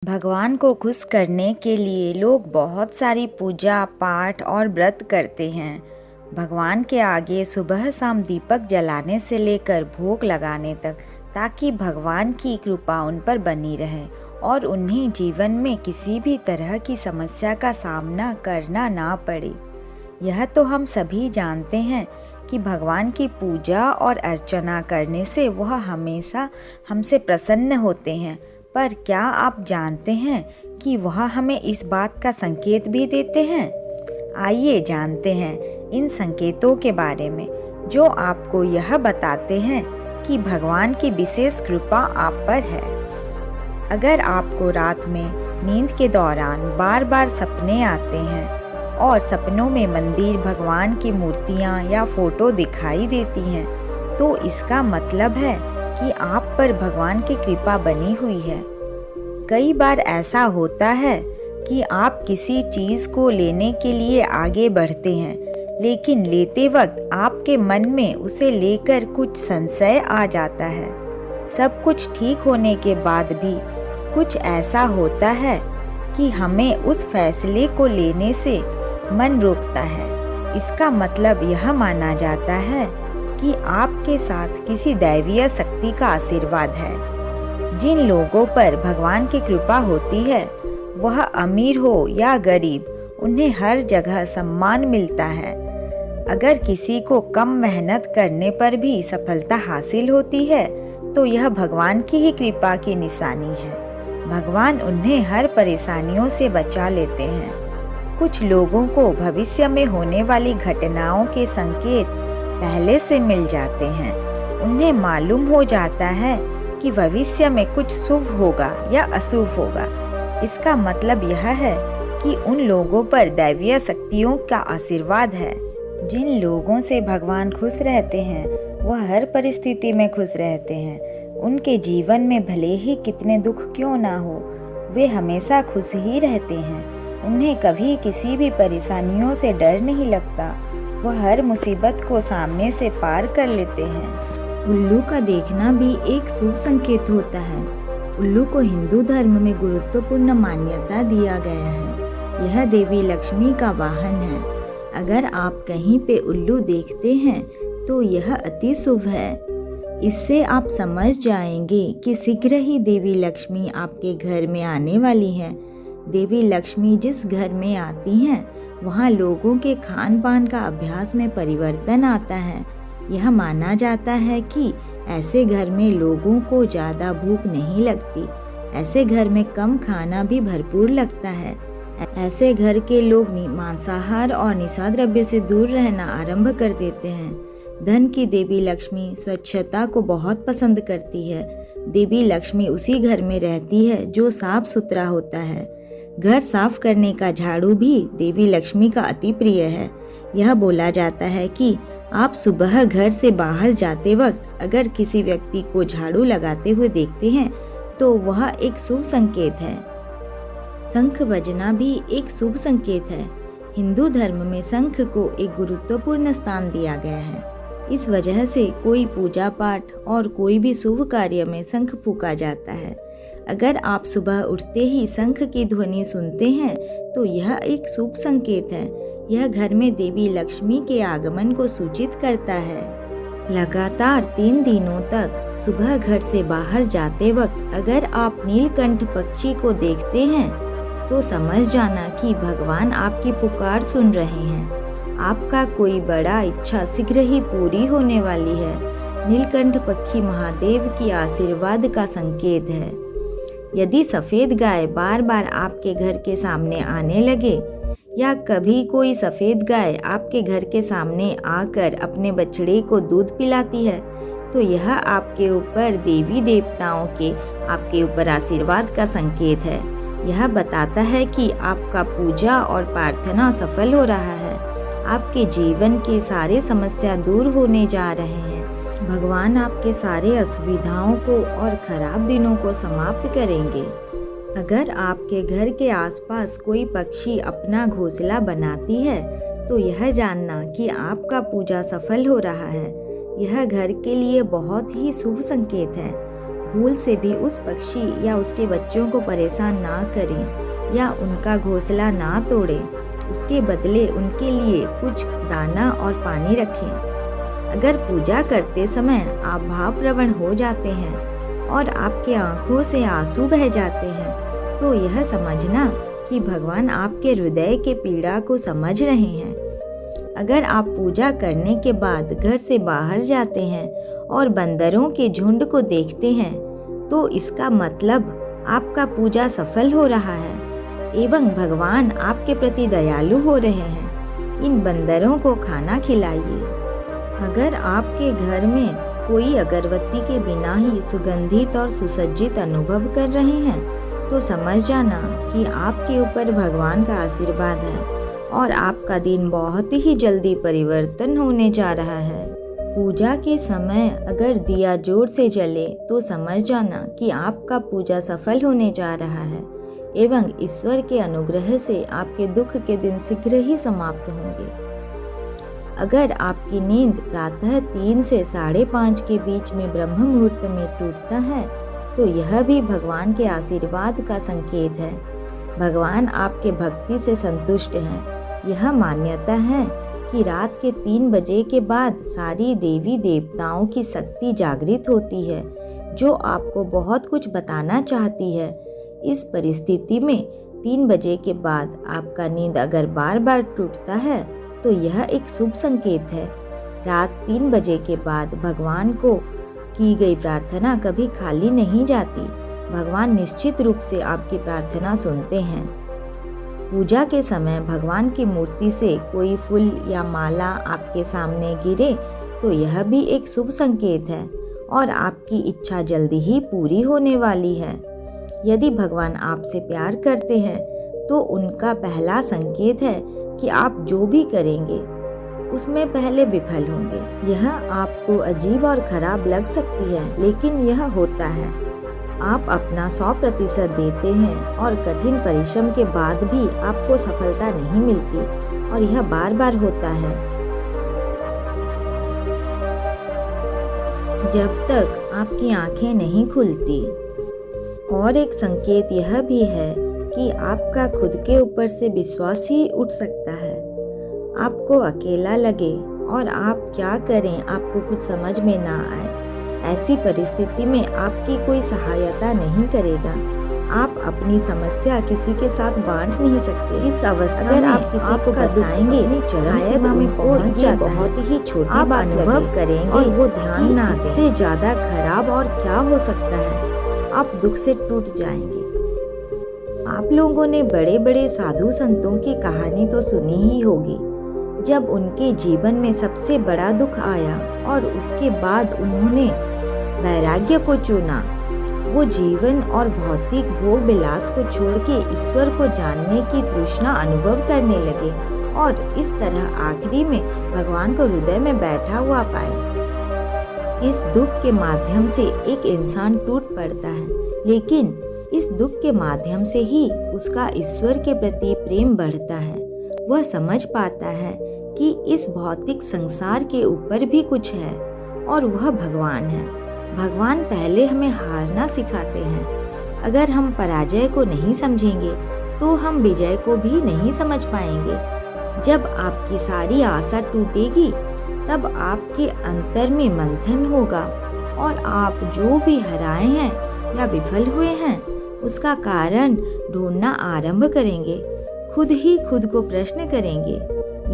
भगवान को खुश करने के लिए लोग बहुत सारी पूजा पाठ और व्रत करते हैं। भगवान के आगे सुबह शाम दीपक जलाने से लेकर भोग लगाने तक, ताकि भगवान की कृपा उन पर बनी रहे और उन्हें जीवन में किसी भी तरह की समस्या का सामना करना ना पड़े। यह तो हम सभी जानते हैं कि भगवान की पूजा और अर्चना करने से वह हमेशा हमसे प्रसन्न होते हैं। पर क्या आप जानते हैं कि वह हमें इस बात का संकेत भी देते हैं? आइए जानते हैं इन संकेतों के बारे में, जो आपको यह बताते हैं कि भगवान की विशेष कृपा आप पर है। अगर आपको रात में नींद के दौरान बार बार सपने आते हैं और सपनों में मंदिर, भगवान की मूर्तियाँ या फोटो दिखाई देती हैं, तो इसका मतलब है कि आप पर भगवान की कृपा बनी हुई है। कई बार ऐसा होता है कि आप किसी चीज़ को लेने के लिए आगे बढ़ते हैं, लेकिन लेते वक्त आपके मन में उसे लेकर कुछ संशय आ जाता है। सब कुछ ठीक होने के बाद भी कुछ ऐसा होता है कि हमें उस फैसले को लेने से मन रोकता है। इसका मतलब यह माना जाता है कि आपके साथ किसी दैवीय शक्ति का आशीर्वाद है। जिन लोगों पर भगवान की कृपा होती है, वह अमीर हो या गरीब, उन्हें हर जगह सम्मान मिलता है। अगर किसी को कम मेहनत करने पर भी सफलता हासिल होती है, तो यह भगवान की ही कृपा की निशानी है। भगवान उन्हें हर परेशानियों से बचा लेते हैं। कुछ लोगों को भविष्य में होने वाली घटनाओं के संकेत पहले से मिल जाते हैं। उन्हें मालूम हो जाता है कि भविष्य में कुछ शुभ होगा या अशुभ होगा। इसका मतलब यह है कि उन लोगों पर दैवीय शक्तियों का आशीर्वाद है। जिन लोगों से भगवान खुश रहते हैं, वह हर परिस्थिति में खुश रहते हैं। उनके जीवन में भले ही कितने दुख क्यों ना हो, वे हमेशा खुश ही रहते हैं। उन्हें कभी किसी भी परेशानियों से डर नहीं लगता। वह हर मुसीबत को सामने से पार कर लेते हैं। उल्लू का देखना भी एक शुभ संकेत होता है। उल्लू को हिंदू धर्म में गुरुत्वपूर्ण मान्यता दिया गया है। यह देवी लक्ष्मी का वाहन है। अगर आप कहीं पे उल्लू देखते हैं तो यह अति शुभ है। इससे आप समझ जाएंगे कि शीघ्र ही देवी लक्ष्मी आपके घर में आने वाली है। देवी लक्ष्मी जिस घर में आती हैं, वहाँ लोगों के खान पान का अभ्यास में परिवर्तन आता है। यह माना जाता है कि ऐसे घर में लोगों को ज़्यादा भूख नहीं लगती। ऐसे घर में कम खाना भी भरपूर लगता है। ऐसे घर के लोग मांसाहार और निशा द्रव्य से दूर रहना आरंभ कर देते हैं। धन की देवी लक्ष्मी स्वच्छता को बहुत पसंद करती है। देवी लक्ष्मी उसी घर में रहती है जो साफ सुथरा होता है। घर साफ करने का झाड़ू भी देवी लक्ष्मी का अति प्रिय है। यह बोला जाता है कि आप सुबह घर से बाहर जाते वक्त अगर किसी व्यक्ति को झाड़ू लगाते हुए देखते हैं, तो वह एक शुभ संकेत है। शंख बजना भी एक शुभ संकेत है। हिंदू धर्म में शंख को एक गुरुत्वपूर्ण स्थान दिया गया है। इस वजह से कोई पूजा पाठ और कोई भी शुभ कार्य में शंख फूंका जाता है। अगर आप सुबह उठते ही शंख की ध्वनि सुनते हैं, तो यह एक शुभ संकेत है। यह घर में देवी लक्ष्मी के आगमन को सूचित करता है। लगातार 3 दिनों तक सुबह घर से बाहर जाते वक्त अगर आप नीलकंठ पक्षी को देखते हैं, तो समझ जाना कि भगवान आपकी पुकार सुन रहे हैं। आपका कोई बड़ा इच्छा शीघ्र ही पूरी होने वाली है। नीलकंठ पक्षी महादेव की आशीर्वाद का संकेत है। यदि सफ़ेद गाय बार बार आपके घर के सामने आने लगे, या कभी कोई सफ़ेद गाय आपके घर के सामने आकर अपने बछड़े को दूध पिलाती है, तो यह आपके ऊपर देवी देवताओं के आपके ऊपर आशीर्वाद का संकेत है। यह बताता है कि आपका पूजा और प्रार्थना सफल हो रहा है। आपके जीवन के सारे समस्या दूर होने जा रहे हैं। भगवान आपके सारे असुविधाओं को और खराब दिनों को समाप्त करेंगे। अगर आपके घर के आसपास कोई पक्षी अपना घोंसला बनाती है, तो यह जानना कि आपका पूजा सफल हो रहा है। यह घर के लिए बहुत ही शुभ संकेत है। भूल से भी उस पक्षी या उसके बच्चों को परेशान ना करें या उनका घोंसला ना तोड़ें। उसके बदले उनके लिए कुछ दाना और पानी रखें। अगर पूजा करते समय आप भावप्रवण हो जाते हैं और आपके आंखों से आंसू बह जाते हैं, तो यह समझना कि भगवान आपके हृदय के पीड़ा को समझ रहे हैं। अगर आप पूजा करने के बाद घर से बाहर जाते हैं और बंदरों के झुंड को देखते हैं, तो इसका मतलब आपका पूजा सफल हो रहा है एवं भगवान आपके प्रति दयालु हो रहे हैं। इन बंदरों को खाना खिलाइए। अगर आपके घर में कोई अगरबत्ती के बिना ही सुगंधित और सुसज्जित अनुभव कर रहे हैं, तो समझ जाना कि आपके ऊपर भगवान का आशीर्वाद है और आपका दिन बहुत ही जल्दी परिवर्तन होने जा रहा है। पूजा के समय अगर दिया जोर से जले तो समझ जाना कि आपका पूजा सफल होने जा रहा है एवं ईश्वर के अनुग्रह से आपके दुख के दिन शीघ्र ही समाप्त होंगे। अगर आपकी नींद प्रातः 3 से 5:30 के बीच में ब्रह्म मुहूर्त में टूटता है, तो यह भी भगवान के आशीर्वाद का संकेत है। भगवान आपके भक्ति से संतुष्ट हैं। यह मान्यता है कि रात के 3 बजे के बाद सारी देवी देवताओं की शक्ति जागृत होती है, जो आपको बहुत कुछ बताना चाहती है। इस परिस्थिति में 3 बजे के बाद आपका नींद अगर बार बार टूटता है, तो यह एक शुभ संकेत है। रात 3 बजे के बाद भगवान को की गई प्रार्थना कभी खाली नहीं जाती। भगवान निश्चित रूप से आपकी प्रार्थना सुनते हैं। पूजा के समय भगवान की मूर्ति से कोई फूल या माला आपके सामने गिरे, तो यह भी एक शुभ संकेत है और आपकी इच्छा जल्दी ही पूरी होने वाली है। यदि भगवान आपसे प्यार करते हैं, तो उनका पहला संकेत है कि आप जो भी करेंगे उसमें पहले विफल होंगे। यह आपको अजीब और खराब लग सकती है, लेकिन यह होता है। आप अपना 100% देते हैं और कठिन परिश्रम के बाद भी आपको सफलता नहीं मिलती, और यह बार बार होता है। जब तक आपकी आंखें नहीं खुलती। और एक संकेत यह भी है कि आपका खुद के ऊपर से विश्वास ही उठ सकता है। आपको अकेला लगे और आप क्या करें आपको कुछ समझ में ना आए। ऐसी परिस्थिति में आपकी कोई सहायता नहीं करेगा। आप अपनी समस्या किसी के साथ बांट नहीं सकते। इस अवस्था अगर आप किसी को बताएंगे, शायद उनको ये बहुत ही छोटी बात अनुभव करेंगे और वो ध्यान ना दें। इससे ज्यादा खराब और क्या हो सकता है। आप दुख से टूट जाएंगे। आप लोगों ने बड़े बड़े साधु संतों की कहानी तो सुनी ही होगी, जब उनके जीवन में सबसे बड़ा दुख आया और उसके बाद उन्होंने वैराग्य को चुना। वो जीवन और भौतिक भोग विलास को छोड़ के ईश्वर को जानने की तृष्णा अनुभव करने लगे और इस तरह आखिरी में भगवान को हृदय में बैठा हुआ पाए। इस दुख के माध्यम से एक इंसान टूट पड़ता है, लेकिन इस दुख के माध्यम से ही उसका ईश्वर के प्रति प्रेम बढ़ता है। वह समझ पाता है कि इस भौतिक संसार के ऊपर भी कुछ है और वह भगवान है। भगवान पहले हमें हारना सिखाते हैं। अगर हम पराजय को नहीं समझेंगे, तो हम विजय को भी नहीं समझ पाएंगे। जब आपकी सारी आशा टूटेगी, तब आपके अंतर में मंथन होगा और आप जो भी हराए हैं या विफल हुए हैं, उसका कारण ढूंढना आरंभ करेंगे। खुद ही खुद को प्रश्न करेंगे।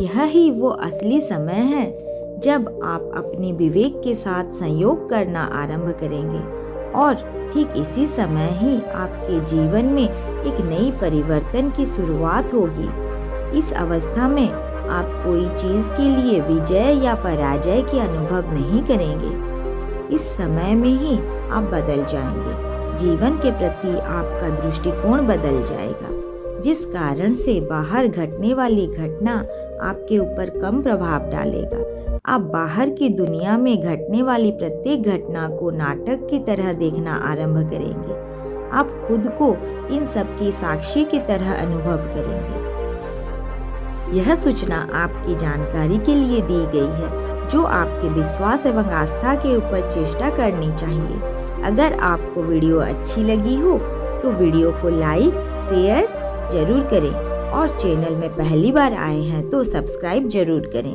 यह ही वो असली समय है जब आप अपनी विवेक के साथ संयोग करना आरंभ करेंगे, और ठीक इसी समय ही आपके जीवन में एक नई परिवर्तन की शुरुआत होगी। इस अवस्था में आप कोई चीज के लिए विजय या पराजय के अनुभव नहीं करेंगे। इस समय में ही आप बदल जाएंगे। जीवन के प्रति आपका दृष्टिकोण बदल जाएगा, जिस कारण से बाहर घटने वाली घटना आपके ऊपर कम प्रभाव डालेगा। आप बाहर की दुनिया में घटने वाली प्रत्येक घटना को नाटक की तरह देखना आरंभ करेंगे। आप खुद को इन सब की साक्षी की तरह अनुभव करेंगे। यह सूचना आपकी जानकारी के लिए दी गई है, जो आपके विश्वास एवं आस्था के ऊपर चेष्टा करनी चाहिए। अगर आपको वीडियो अच्छी लगी हो तो वीडियो को लाइक शेयर जरूर करें और चैनल में पहली बार आए हैं तो सब्सक्राइब जरूर करें।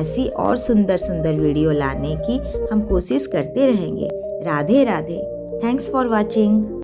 ऐसी और सुंदर सुंदर वीडियो लाने की हम कोशिश करते रहेंगे। Radhe Radhe. Thanks for watching.